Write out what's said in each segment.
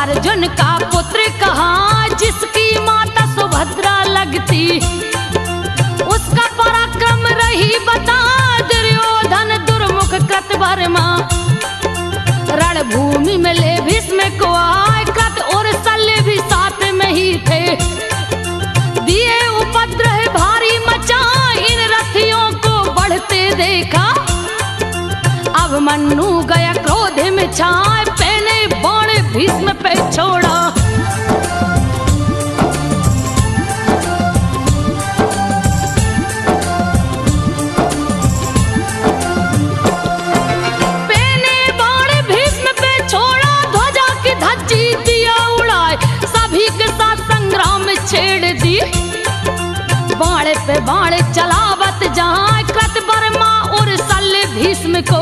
अर्जुन का पुत्र कहाँ जिसकी माता सुभद्रा लगती, उसका पराक्रम रही बता दुर्योधन दुर्मुख कृतवर्मा। रणभूमि में ले भीष्म को आए, कृत और शल्य भी साथ में ही थे। दिए उपद्रव भारी मचा, इन रथियों को बढ़ते देखा। अब मन्नु गया क्रोध में छाए, पहने बाण भीष्म पे छोड़ा। छेड़ दी बाण पे बाण चलावत जहाँ, कृतवर्मा और शल्य भीष्म को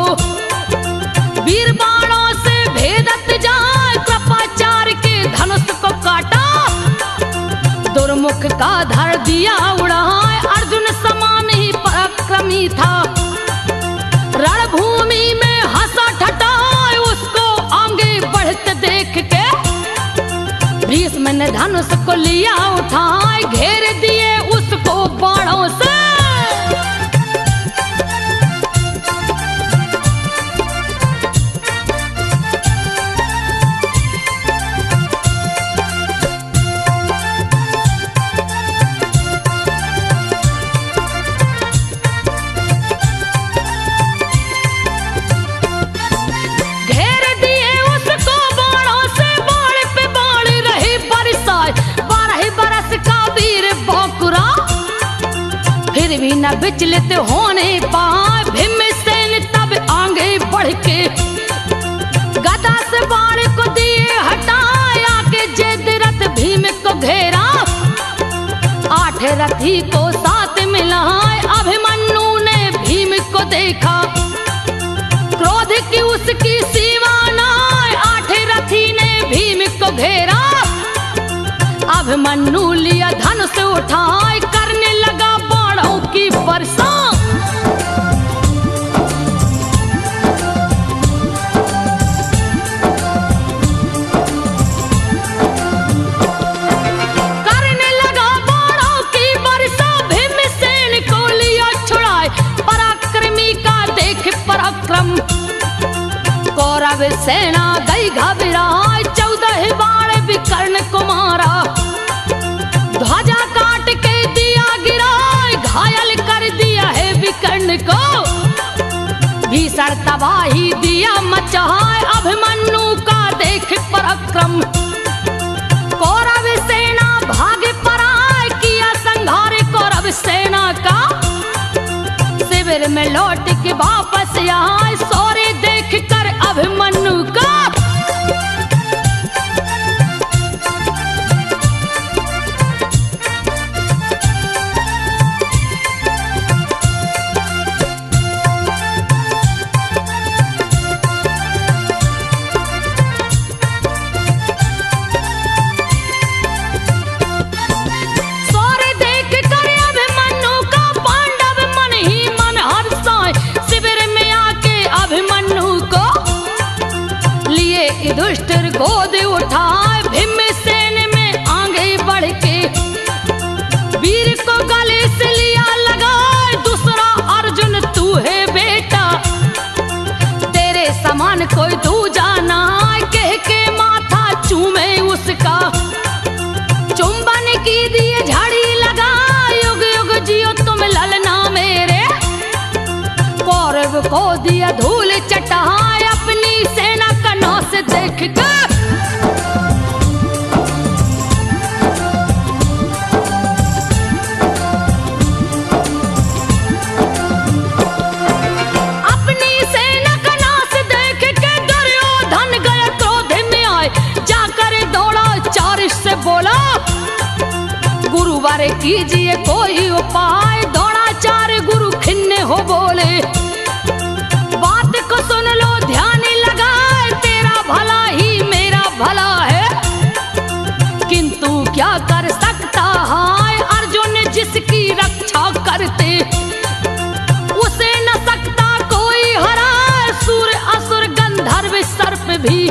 वीर बाणों से भेदत जहाँ। कृपाचार्य के धनुष को काटा, दुर्मुख का धर दिया उड़ाए। अर्जुन समान ही पराक्रमी था, रणभूमि में हंसा ठठाए। उसको आगे बढ़ते देख के भीष्म ने धनुष को लिया उठाए, घेर दिए उसको बाणों से। फिर भी न विचलित होने पाए भीमसेन, तब आगे बढ़ के गदा से बाण को दिए हटाया के जेद रथ भीम को घेरा। 8 रथी को साथ मिलाए, अभिमन्यु ने भीम को देखा। क्रोध की उसकी सीमा न, 8 रथी ने भीम को घेरा। अभिमन्यु लिया धनुष उठाए, करने लगा बाणों की वर्षा। करने लगा बाणों की वर्षा, भीमसेन को लिया छुड़ाए। पराक्रमी का देख पराक्रम, कौरव सेना गई घबराए। 14 बाण विकर्ण को मारा, ध्वजा काट के दिया गिराए। घायल कर दिया है विकर्ण को, भीषण तबाही दिया मचाए। अभिमन्यु का देख पराक्रम, कौरव सेना भागे पराए। किया संहार कौरव सेना का, शिविर में लौट के वापस आए। सौर्य देख कर अभिमन्यु का दुष्ट गोद उठाए। भीमसेन में आगे बढ़ के वीर को गले से लिया लगाए। दूसरा अर्जुन तू है बेटा, तेरे समान कोई दूजा ना। कह के माथा चूमे उसका, चुंबन की दिए झाड़ी लगा। युग युग जियो तुम ललना मेरे, कौरव को दिया धूल चटाए। अपनी सेना का नाश देख कर अपनी सेना का नाश देख के दुर्योधन गया क्रोध में आए। जाकर दौड़ा चारिश से बोला, गुरुवार कीजिए कोई उपाय। दौड़ा चार गुरु खिन्ने हो बोले, बात को सुन लो ध्यान लगाए। तेरा भला ही मेरा भला है, किंतु क्या कर सकता है। अर्जुन जिसकी रक्षा करते, उसे न सकता कोई हरा। सूर असुर गंधर्व सर्प भी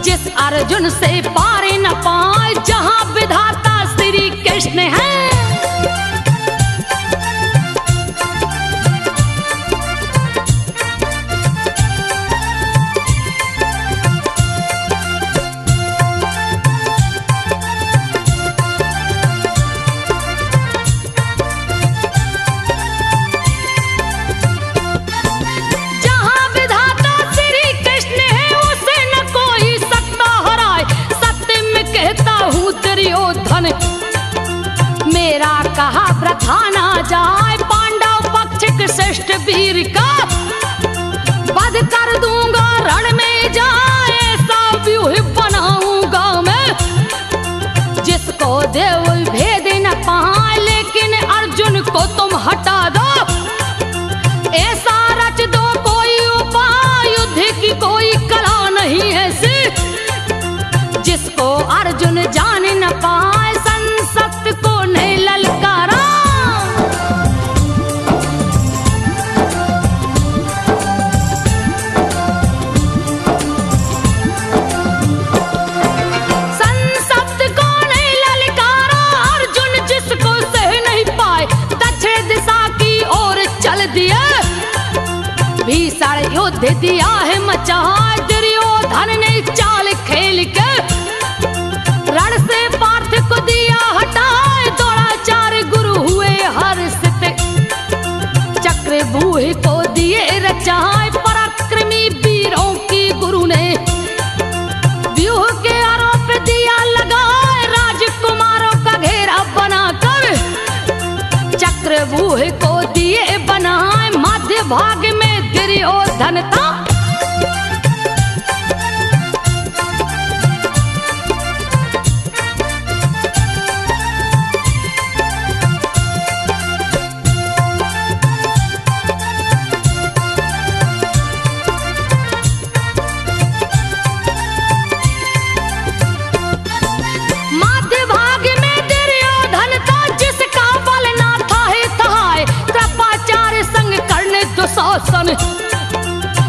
जिस अर्जुन से पार न पाए जहां विधाता श्री कृष्ण है। मेरा कहा प्रथा ना जाए पांडव पक्ष के श्रेष्ठ वीर का वध कर दूंगा रण में जाए ऐसा व्यूह बनाऊंगा मैं जिसको देव भेद न पाए लेकिन अर्जुन को तुम हटा दो ऐसा रच दो कोई उपाय युद्ध की कोई कला नहीं ऐसी जिसको अर्जुन जान न पाए संसप्त को नहीं ललकारा। संसप्त को नहीं ललकारा अर्जुन जिसको सह नहीं पाए दक्षिण दिशा की ओर चल दिया भीषण युद्ध दिया है मचा दुर्योधन ने चाल खेल के रण से पार्थ को दिया हटाए द्रोणाचार गुरु हुए हर्षित चक्र बूहे को दिए रचाए पराक्रमी वीरों की गुरु ने व्यूह के आरोप दिया लगाए राजकुमारों का घेरा बनाकर चक्र बूहे को दिए बनाए मध्य भाग में दुर्योधन था।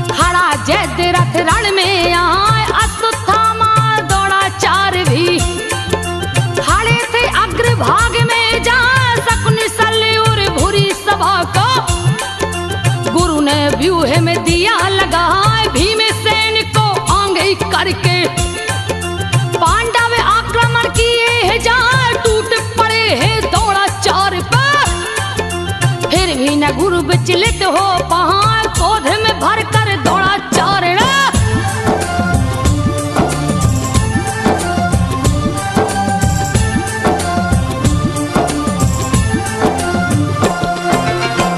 खड़ा जयद्रथ रण में आए अश्वत्थामा द्रोणाचार भी खड़े थे अग्रभाग में जा शकुनि शल्य और भूरि सभा को गुरु ने व्यूह में दिया लगाए भीमसेन को आगे करके पांडव आक्रमण किए हैं जाए टूट पड़े हैं द्रोणाचार्य पर फिर भी न गुरु विचलित हो पाए क्रोध में भर कर द्रोणाचार्य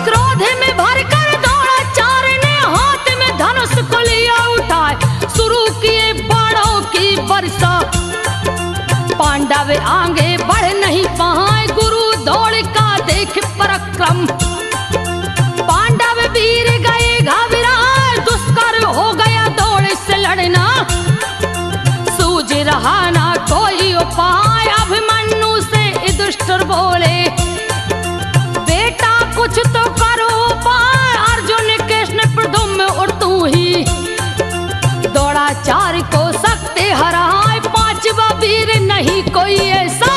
क्रोध में भर कर द्रोणाचार्य ने हाथ में धनुष को लिया उठाए शुरू किए बाणों की वर्षा पांडव आगे बढ़ नहीं पाए गुरु दौड़ का देख पराक्रम पांडव वीर गए घबराए दुष्कर हो गया दौड़ से लड़ना सूझ रहा ना कोई उपाय अभिमन्यु से दुष्टर बोले बेटा कुछ तो करो उपाय अर्जुन कृष्ण प्रद्युम्न और तू ही द्रोणाचार्य को सकते हराए पांचवा वीर नहीं कोई ऐसा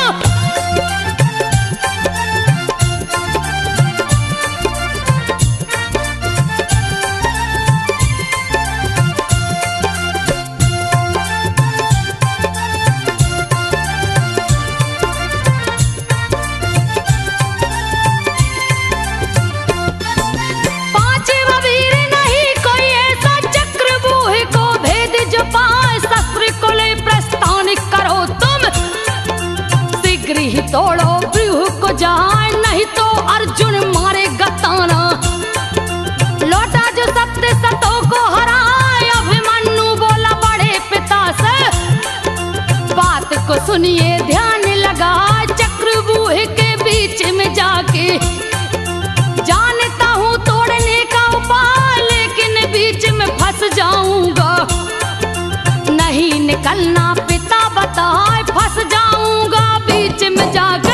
तोड़ो व्यूह को जाए नहीं तो अर्जुन मारेगा ताना लौटा जो सत्य सतों को हराए अभिमन्यु बोला बड़े पिता से बात को सुनिए ध्यान लगा चक्रव्यूह के बीच में जाके जानता हूँ तोड़ने का उपाय लेकिन बीच में फंस जाऊंगा नहीं निकलना पिता बताए फंस जाऊंगा बीच में जाके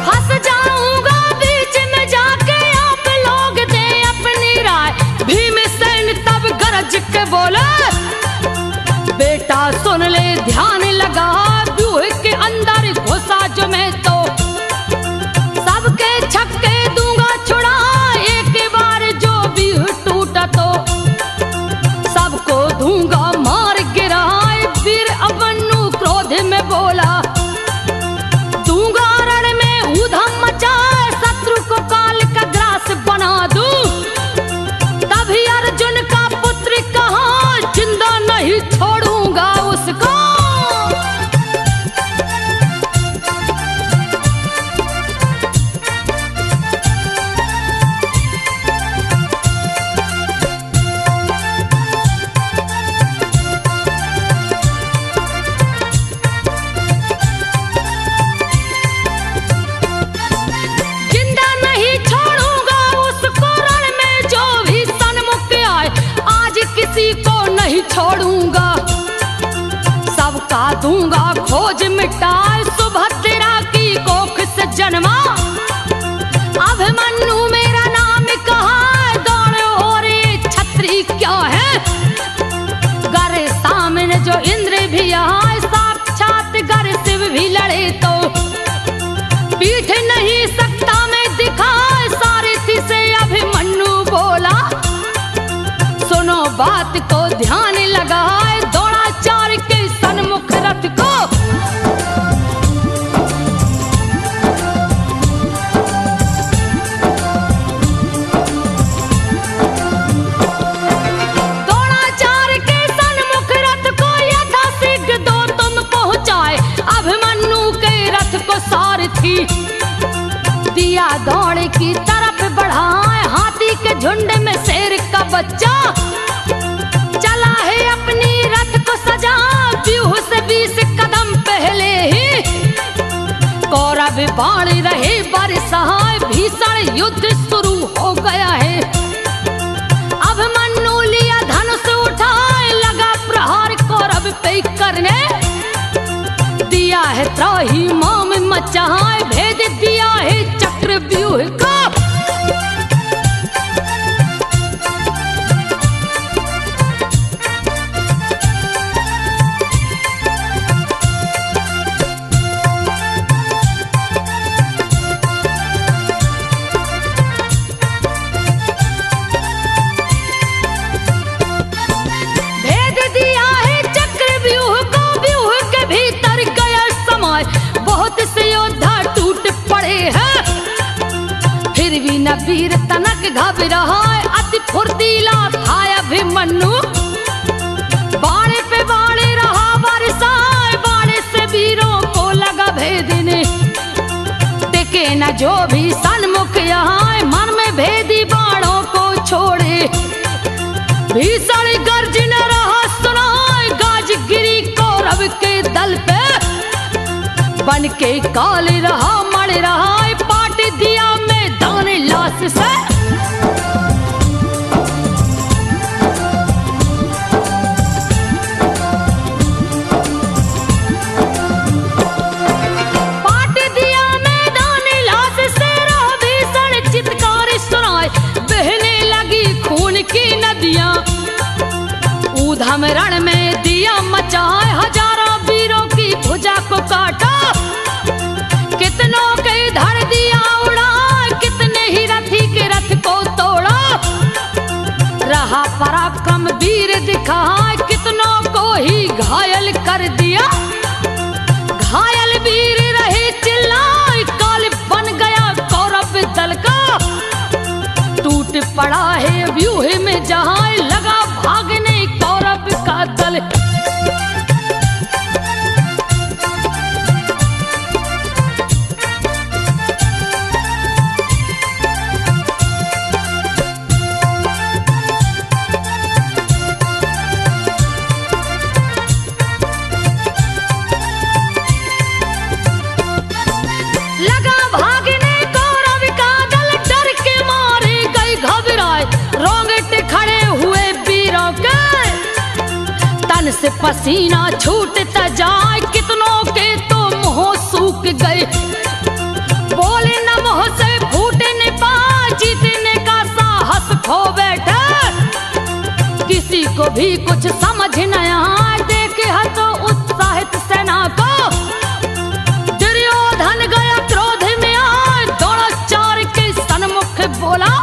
फंस जाऊंगा छोड़ूंगा, सबका दूंगा खोज मिटाए। सुभद्रा की कोख से जन्मा अभिमन्यु मेरा नाम कहा, दौड़ और ये छत्री क्या है। गर सामने जो इंद्र भी आए, साक्षात गर शिव भी लड़े तो पीठ नहीं सकता मैं दिखाए। सारथी से अभिमन्यु बोला, सुनो बात को ध्यान लगाए। दौड़ा चार के सन्मुख रथ को, दौड़ा चार के सन्मुख रथ को, यथाशीघ्र दो तुम पहुंचाए। अभिमन्यु के रथ को सारथी दिया दौड़ की तरफ बढ़ाए। हाथी के झुंड में शेर का बच्चा चला है अपनी रथ को सजा। व्यूह से 20 कदम पहले ही कौरव बाण रहे बरसाए। भीषण युद्ध शुरू हो गया है। अभिमन्यु लिया धनुष उठाए, लगा प्रहार कौरव पे करने। दिया है त्राही माम मचाए, भेद दिया है चक्र व्यूह का। भेद दिया है चक्र व्यूह को, व्यूह के भीतर गया समय। बहुत से योद्धा टूट पड़े हैं, फिर भी न वीर तनक घबराए। अति फुर्तीला था अभिमन्यु, बाणे पे बाणे रहा बरसाए। बाणे से वीरों को लगा भेदने, टिके न जो भी सन्मुख आए। मन में भेदी बाणों को छोड़े, भीषण गर्जन रहा सुनाए। गाज गिरी कौरव के दल पे, बन के काल रहा मर रहा। पाट दिया मैदान लाश से, पाट दिया मैदान लाश से। रहा भीषण चित्कार सुनाए, बहने लगी खून की नदियां। ऊधम रण में दिया मचाए, हजारों वीरों की भुजा को काटा। कितनों के धड़ दिया उड़ा, कितने ही रथी के रथ को तोड़ा। रहा पराक्रम वीर दिखाए, कितनों को ही घायल कर दिया। घायल वीर रहे चिल्लाए, काल बन गया कौरव दल का। टूट पड़ा है व्यूह में जहां, लगा भागने कौरव का दल। लगा भागने कौरव का दल, डर के मारे गए घबराए। रोंगटे खड़े हुए वीरों के, तन से पसीना छूटता जाए। कितनों के तो मुंह सूख गए, बोले न मुंह से फूटने पा। जीतने का साहस खो बैठे, किसी को भी कुछ समझ न आए। देखे हतो उत्साहित सेना को, दुर्योधन गया क्रोध में आए। दौड़ा चार के सन्मुख बोला,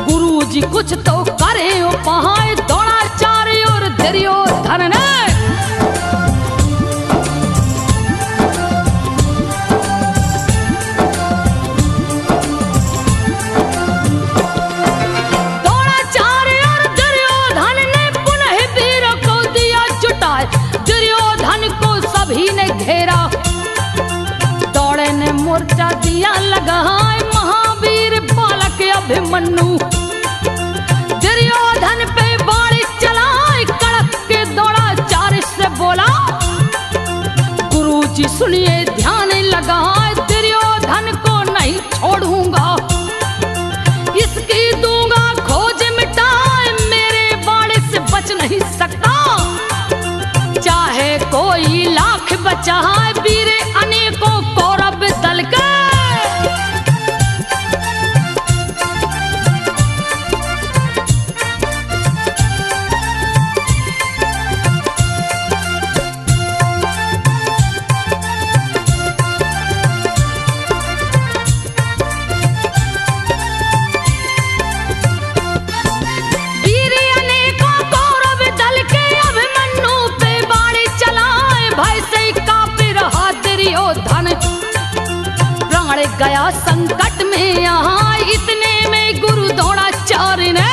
गुरुजी कुछ तो करे उपाय। दौड़ा चार और दुर्योधन ने, दौड़ा चार और दुर्योधन ने पुनः वीरों को दिया जुटाए। दुर्योधन को सभी ने घेरा, दौड़े ने मोर्चा दिया लगाए। महावीर बालक अभिमन्यु दुर्योधन पे बाण चलाए। कड़क के दौड़ा चार से बोला, गुरुजी सुनिए ध्यान लगाए। दुर्योधन को नहीं छोड़ूंगा, इसकी दूंगा खोज मिटाए। मेरे बाण से बच नहीं बाण गया संकट में यहाँ, इतने में गुरु द्रोणाचार्य ने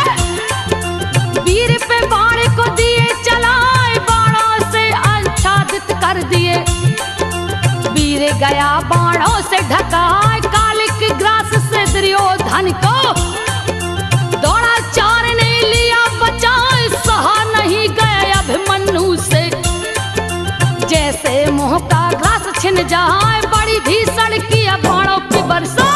वीर पे बाण को दिए चलाए, बाणों से आच्छादित कर दिए। वीर गया बाणों से ढका, कालिक ग्रास से दुर्योधन को द्रोणाचार्य ने लिया बचाए, सहा नहीं गए अभिमन्यु से। जैसे मुंह का ग्रास छिन जाए, बड़ी भीषण किया बाणों की वर्षा।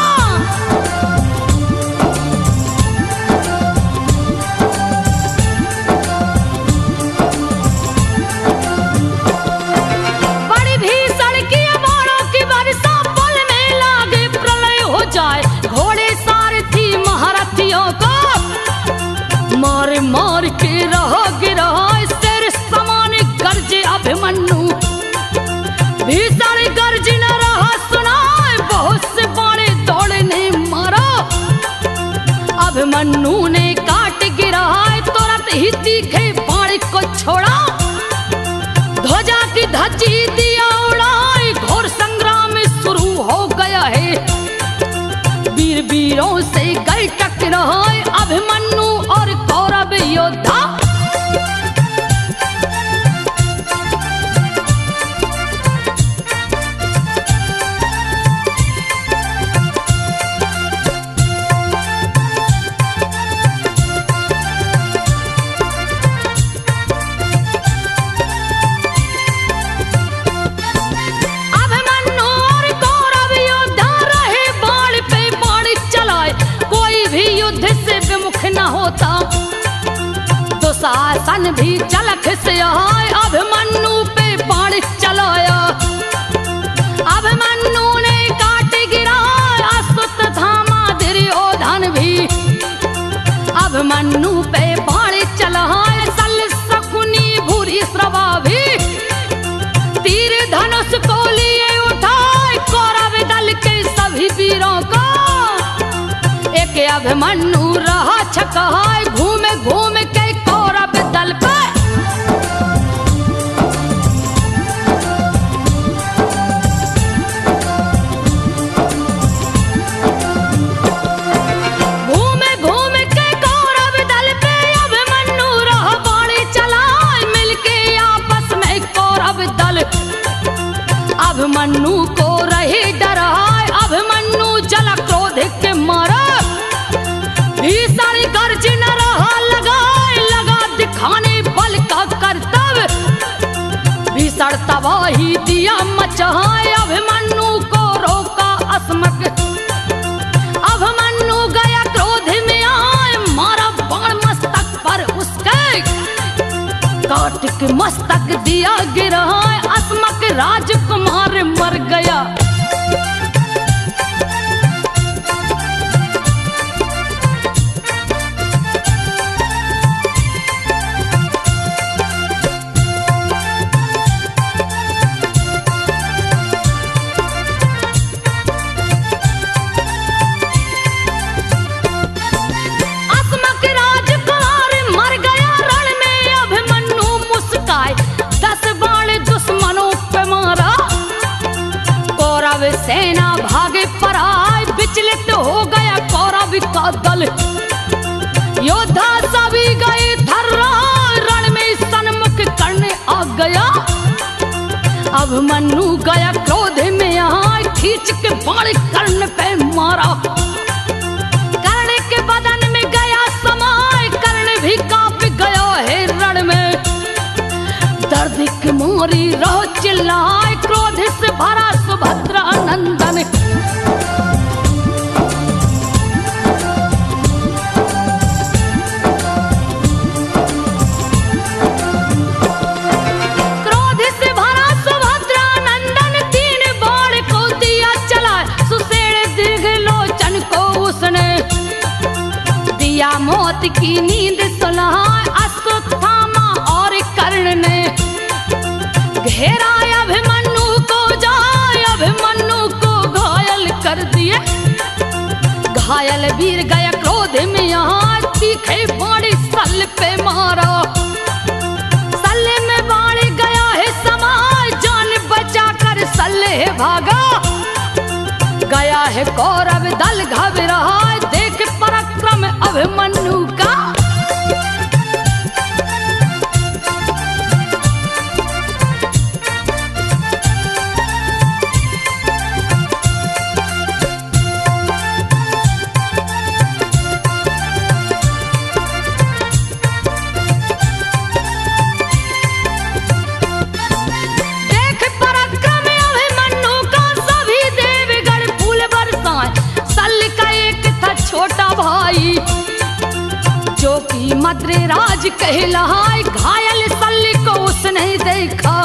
बड़ी भीषण किया बाणों की वर्षा, पल में लागे प्रलय हो जाए। घोड़े सारथी महारथियों को मार मार के रहो गिराए, शेर समान गर्जे अभिमन्यु। भीषण गर्ज न रहा सुनाए, बहुत से बाणे दौड़ने मारा। अभिमन्यु ने काट गिराए, तुरंत ही तीखे बाण को छोड़ा। ध्वजा की धज्जी दिया उड़ाए, घोर संग्राम शुरू हो गया है। वीर वीरों से गए टकराए, अभिमन्यु और कौरव योद्धा। दुशासन भी चलख से आए, अभिमन्यु पे बाण चलाया। अभिमन्यु ने काट गिराया, अश्वत्थामा दुर्योधन भी। अभिमन्यु पे बाण चलाए, शल्य शकुनी भूरि श्रवा भी। तीर धनुष को लिए उठाए, कौरव दल के सभी वीरों को। एक अभिमन्यु रहा छकाए, घूमे घूम के कौरव दल पे। घूमे घूम के कौरव दल पे, अभिमन्यु रहा बाण चलाए। मिलके आपस में कौरव दल अभिमन्यु को रहे डराए। अभिमन्यु जल क्रोध के मारा, भीषण गर्ज न रहा लगाए। लगा दिखाने बल का कर्तव्य, भीषण तबाही दिया मचाए। अभिमन्यु को रोका अस्मक, अभिमन्यु गया क्रोध में आए। मारा बाण मस्तक पर उसके, काट के मस्तक दिया गिराए। अस्मक राजकुमार मर गया। सेना भागे पराए, विचलित हो गया कौरव का दल। योद्धा सभी गए थर्राए, रण में सन्मुख करने आ गया। अभिमन्यु गया क्रोध में आए, खींच के बाण कर्ण पे मारा। कर्ण के बदन में गया समाए, कर्ण भी कांप गया है रण में। दर्द की मोरी रहो चिल्लाए, क्रोध से भरा सुभद्रा नंदन। क्रोध से भरा सुभद्रा नंदन, तीन बाण को दिया चला। सुषेण दीर्घलोचन को उसने दिया मौत की नींद सुलाए। अश्वत्थामा और कर्ण ने घेरा अभिमन्यु को, जाए अभिमन्यु को घायल कर दिए। घायल वीर गया क्रोध में यहाँ, तीखे बाण शल्य पे मारा। शल्य में बाण गया है समा, जान बचा कर शल्य भागा। गया है कौरव दल घबराए, देख पराक्रम अभिमन्यु का। जो कि मद्रेराज कहलाए, घायल सल्ली को उसने देखा।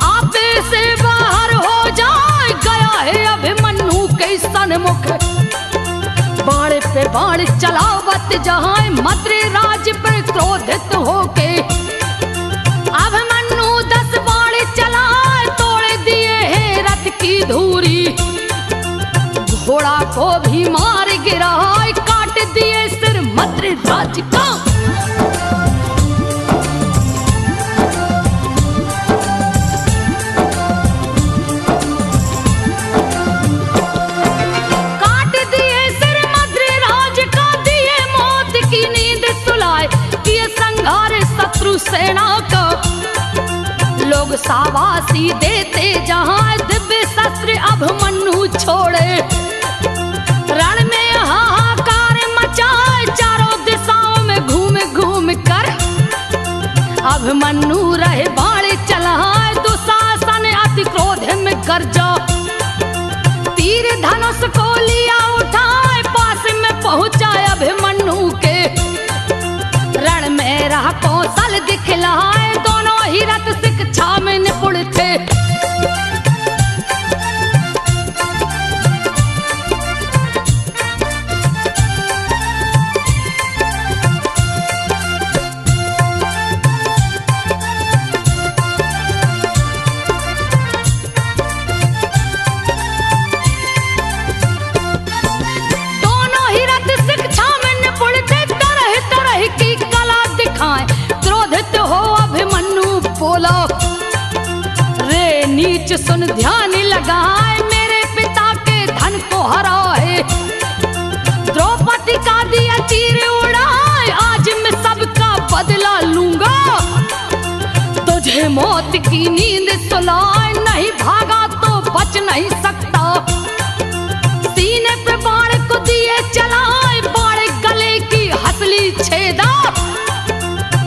आप से बाहर हो जाए, गया है अभिमन्यु के सन्मुख। बाण पे बाण चलावत जहाँ, मद्रेराज पर क्रोधित होके। अभिमन्यु 10 बाण चलाए, तोड़ दिए है रथ की धूरी। घोड़ा को भी मार गिराए, काट दिए सिर मद्रेराज का। काट दिए सिर मद्रेराज का, दिए मौत की नींद सुलाए, किए संघार शत्रु सेना का। लोग शाबाशी देते जहाँ, दिव्य शस्त्र अभिमन्यु छोड़े। रण में हाहाकार मचाए, चारों दिशाओं में घूम घूम कर। अभिमन्यु रहे बाण चलाए, दुशासन अति क्रोध में गरजा। तीर धनुष को लिया उठाए, पास में पहुंचा अभिमन्यु के। रण में रहा कौशल दिखलाए, दोनों ही रथ शिक्षा में निपुण थे। रे नीच सुन ध्यान लगाए, मेरे पिता के धन को हराए। द्रौपदी का दिया चीर उड़ाए, आज मैं सबका बदला लूंगा। तुझे मौत की नींद सुलाए, नहीं भागा तो बच नहीं सकता। सीने पे बाण को दिए चलाए, बाण गले की हसली छेदा।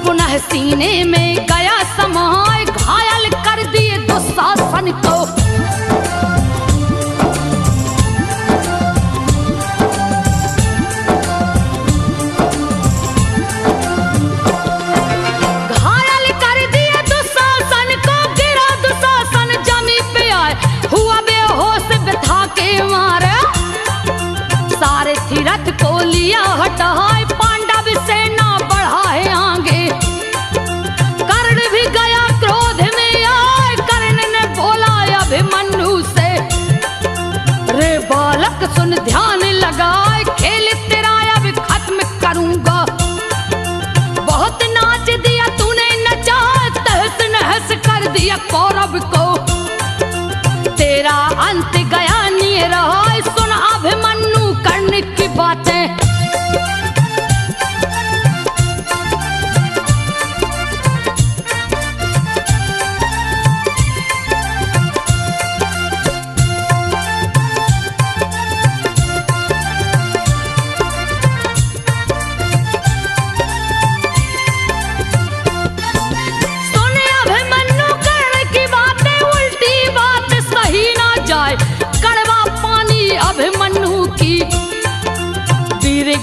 पुनः सीने में गया समाए, घायल कर दिए दुशासन को। घायल कर दिए दुशासन को, गिरा दुशासन जमी पे आए। हुआ बेहोश बिठा के मारे, सारे थी रथ को लिया हटाए। पांडव सेना बढ़ा है आगे, कर्ण भी गया क्रोध में आए। कर्ण ने बोला अभिमन्यु से, रे बालक सुन ध्यान लगाए, खेल तेरा अब खत्म करूंगा। बहुत नाच दिया तूने नचा, तहस नहस कर दिया कौरव को। तेरा अंत गया नहीं रहा, सुन अभिमन्यु कर्ण की बातें।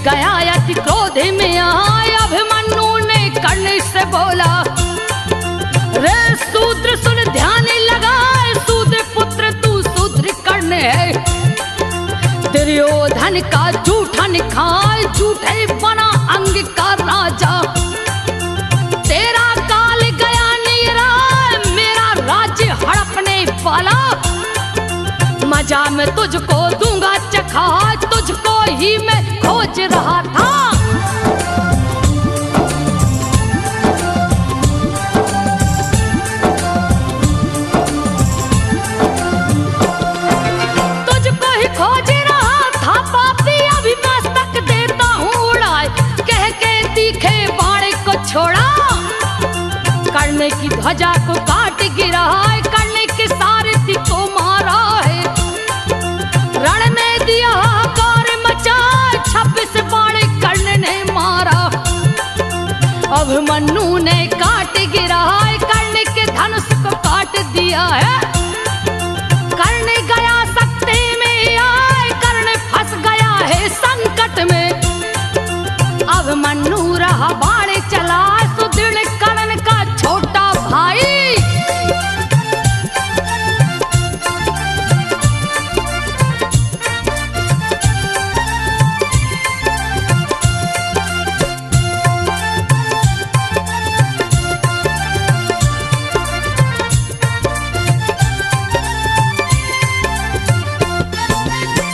गया अति क्रोध में आए, अभिमन्यु ने कर्ण से बोला, रे शूद्र सुन ध्यान लगाए। शूद्र पुत्र तू शूद्र कर्ण है, दुर्योधन का झूठा निखाए। झूठे बना अंग का राजा, तेरा काल गया नीरा, मेरा राज्य हड़पने वाला। मजा मैं तुझको दूंगा चखा, तुझको ही मैं खोज रहा था। तुझको की ध्वजा को काट गिरा है, कर्ण के सारथी को मारा है। रण में दिया हाहाकार मचा, 26 बाण कर्ण ने मारा। अभिमन्यु ने काट गिरा है, कर्ण के धनुष को काट दिया है। कर्ण गया सकते में आए, कर्ण फंस गया है संकट में। अभिमन्यु रहा बाण चला, सुदृढ़ कर्ण का छोटा भाई।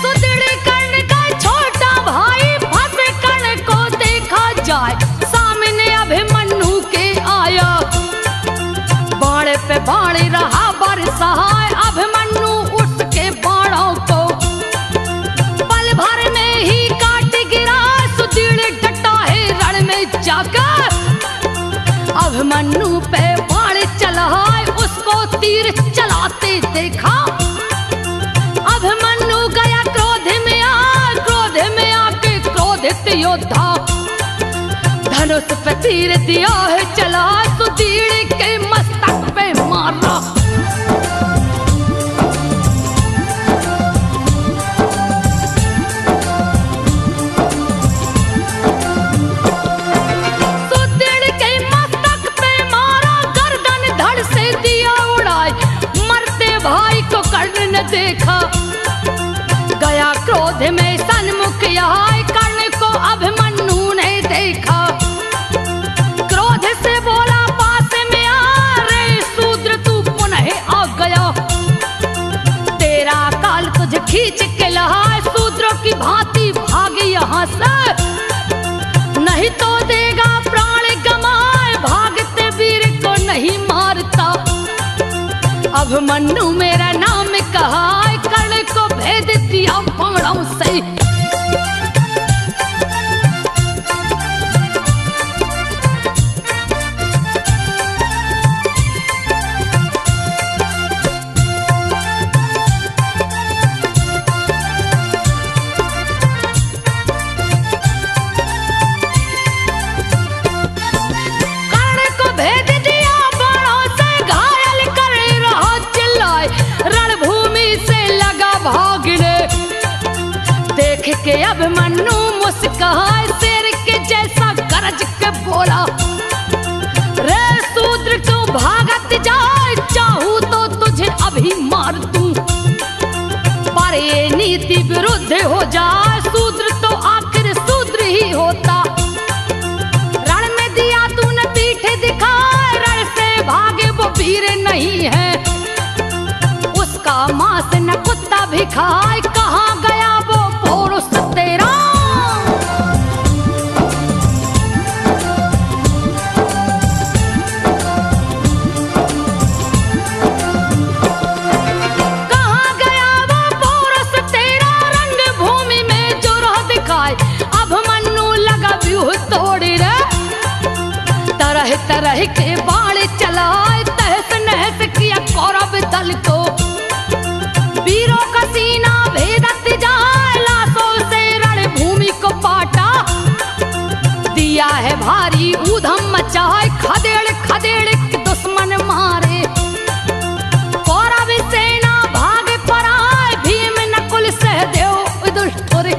सुदृढ़ कर्ण का छोटा भाई, फंसे कर्ण को देखा जाए, सामने अभिमन्यु के आया। बाण पे बाण रहा बरसा, अभिमन्यु उसके बाणों को पल भर में ही काट गिरा। सुदृढ़ डटा है रण में जाकर, अभिमन्यु पे बाण चला, उसको तीर चलाते देखा। अभिमन्यु गया क्रोध में आके क्रोधित योद्धा, धनुष पे तीर दिया है चला, सुदृढ़ के मस्तक पे मारा। सुदृढ़ के मस्तक पे मारा, गर्दन धड़ से दिया उड़ाए, मरते भाई को कर्ण ने देखा। गया क्रोध में सन्मुख आए, कर्ण को अभिमन्यु ने देखा। क्रोध से बोला पास में आ, रे शूद्र तू पुनः आ गया। तेरा काल तुझे खींच के लहा, शूद्रों की भांति भाग यहाँ से, नहीं तो देगा प्राण गमाए। भागते वीर को नहीं मारता, अभिमन्यु मेरा नाम कहा, कर्ण को भेद दिया बाणों से। कर्ण को भेद दिया बाणों से, घायल कर रहा चिल्लाए, रणभूमि से लगा भागने। देख के अभिमन्यु मुस्कुराए, शेर के जैसा गरज के बोला, रे शूद्र क्यों भागत जाए, चाहूं तो तुझे अभी मार दूं। पर ये नीति विरुद्ध हो जाए, शूद्र तो आखिर शूद्र ही होता। रण में दिया तूने पीठ दिखाए, रण से भागे वो वीर नहीं है। उसका मांस न कुत्ता भी खाए, कहाँ गया वो पौरुष तेरा। कहाँ गया वो पौरुष तेरा, रंगभूमि में जो रह दिखाए। अभिमन्यु लगा व्यूह तोड़ी रे, तरह तरह के बाण चलाए, तहस नहस किया कौरव दल को। वीरों का सीना भेदत जाए, लाशों से रणभूमि को पाटा। दिया है भारी ऊधम मचाए, खदेड़ खदेड़ दुश्मन मारे। कौरव सेना भाग पराए, भीम नकुल सहदेव युधिष्ठिर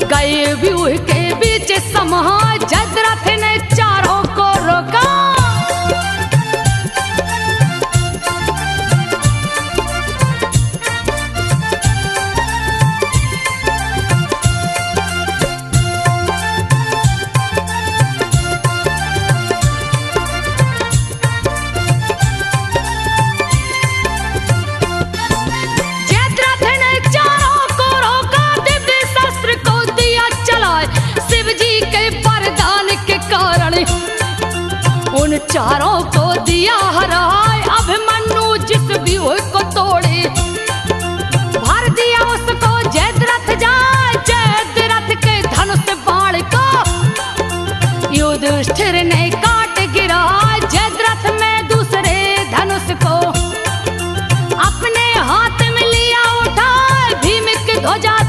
गए व्यूह के बीच समा। जयद्रथ ने चारों को रोका,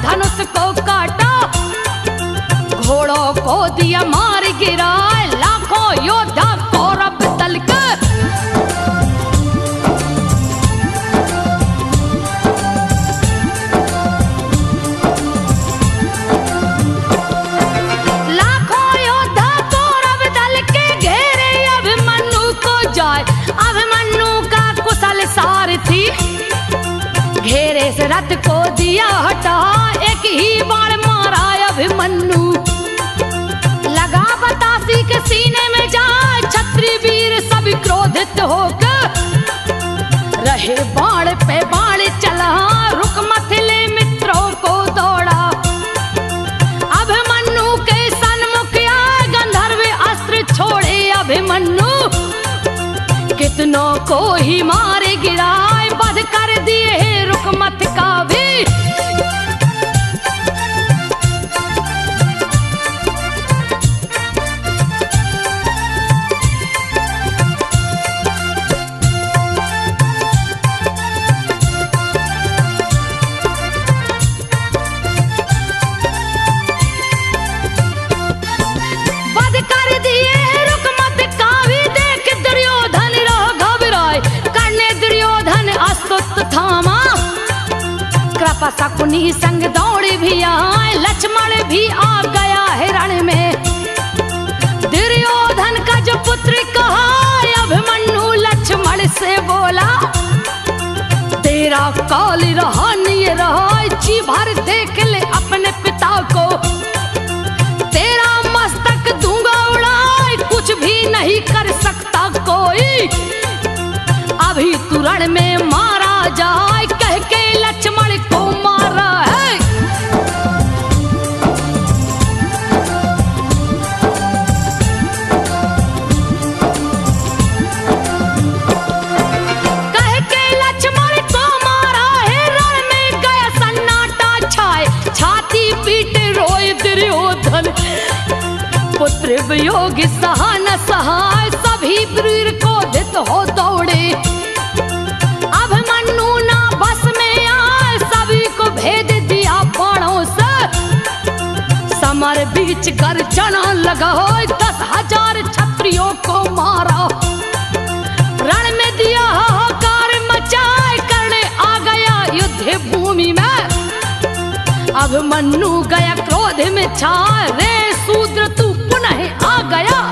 धनुष को काटा, घोड़ों को दिया मार गिराए, लाखों योद्धा कौरव दल के। लाखों योद्धा कौरव दल के घेरे अभिमन्यु को जाए, अभिमन्यु का कुशल सारथी घेरे से रथ को दिया हटा, एक ही बाण मारा अभिमन्यु। लगा बतासी के सीने में जाए, क्षत्रिय वीर सभी क्रोधित होकर रहे बाण पे बाण चला, रुकमथिले मित्रों को दौड़ा। अभिमन्यु के सन्मुख आए गंधर्व अस्त्र छोड़े अभिमन्यु, कितनों को ही मारे गिराए, वध कर दिए रुकमत का भी। वध कर दिए रुकमत का भी, देख दुर्योधन रह घबराए, करने दुर्योधन अस्तुत थामा। कृपा शकुनी संग दौड़े भी आए, लक्ष्मण भी आ गया है रण में। दुर्योधन का जो पुत्र कहा, अभिमन्यु लक्ष्मण से बोला, तेरा काल रहा नहीं रहा, जी भर देख ले अपने पिता को। तेरा मस्तक दूंगा उड़ाए, कुछ भी नहीं कर सकता कोई, अभी तू रण में मारा जाए, कह के लक्ष्मण को मारा है। कह के लक्ष्मण को मारा है, रण में गया सन्नाटा छाए, छाती पीट रोए दुर्योधन। पुत्र वियोग सहा न सहाय, सभी वीर क्रोधित हो दौड़े। अभिमन्यु ना बस में आए, सभी को भेद दिया बाणों से। समर बीच गर्जना लगा, 10,000 क्षत्रियों को मारा। रण में दिया हाहाकार मचाए, करने आ गया युद्ध भूमि में। अभिमन्यु गया क्रोध में छाए, रे शूद्र तू पुनः आ गया।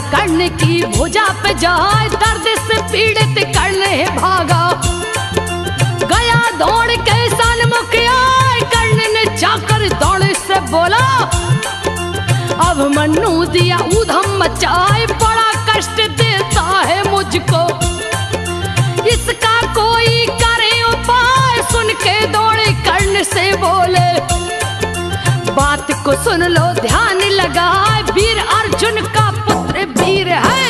कर्ण की भुजा पे जाए, दर्द से पीड़ित कर्ण भागा। गया दौड़ के सन्मुख आए, कर्ण ने जाकर दौड़ से बोला, अभिमन्यु दिया ऊधम मचाए, बड़ा कष्ट देता है मुझको, इसका कोई करे उपाय। सुन के दौड़े कर्ण से बोले, बात को सुन लो ध्यान लगाए, वीर अर्जुन का पुत्र वीर है।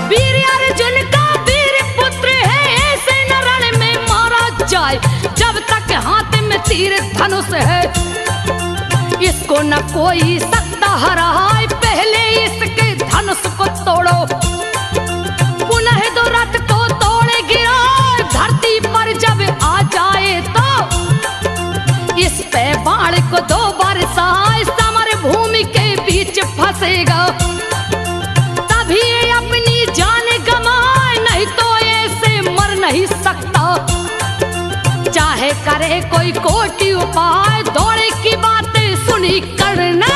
वीर अर्जुन का वीर पुत्र है, ऐसे न रण में मारा जाए, जब तक हाथ में तीर धनुष है। इसको न कोई सकता हराए, पहले इसके धनुष को तोड़ो। पुनः दो रथ को तोड़े गिरा, धरती पर जब आ जाए तो इस पे बाण को 2 बरसाए, समर भूमि के बीच फंसेगा। तभी अपनी जान गंवाए, नहीं तो ऐसे मर नहीं सकता। चाहे करे कोई कोटि उपाय, दौड़े की बातें सुनी करना।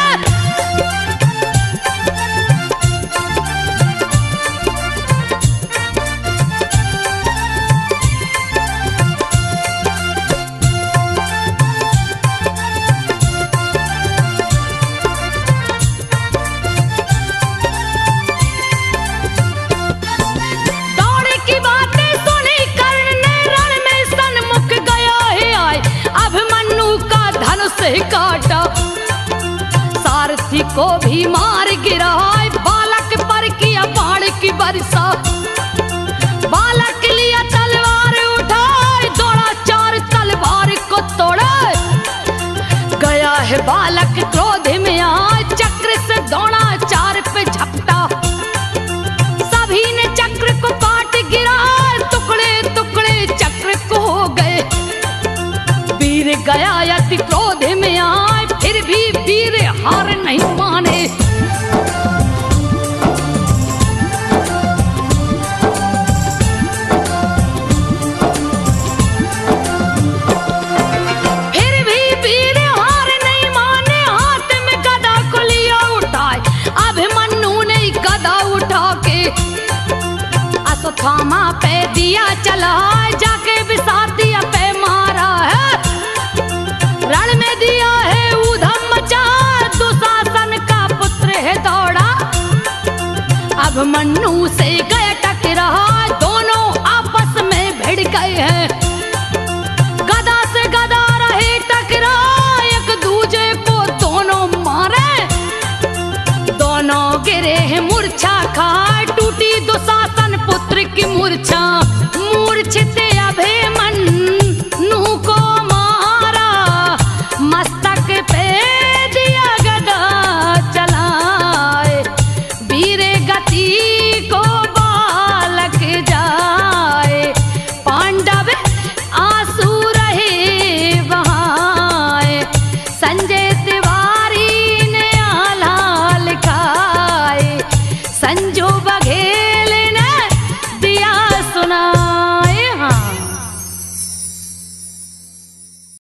गया अति क्रोध में आए, फिर भी वीर हार नहीं माने। फिर भी वीर हार नहीं माने, हाथ में गदा को लिया उठाए। अभिमन्यु ने गदा उठा के अश्वत्थामा पे दिया चला, जाके विषादिया पे मारा है। रण में दिया है ऊधम मचा, दुशासन का पुत्र है दौड़ा। अभिमन्यु से गया टकरा, दोनों आपस में भिड़ गए हैं। गदा से गदा रहे टकरा, एक दूजे को दोनों मारे। दोनों गिरे हैं मूर्छा खा,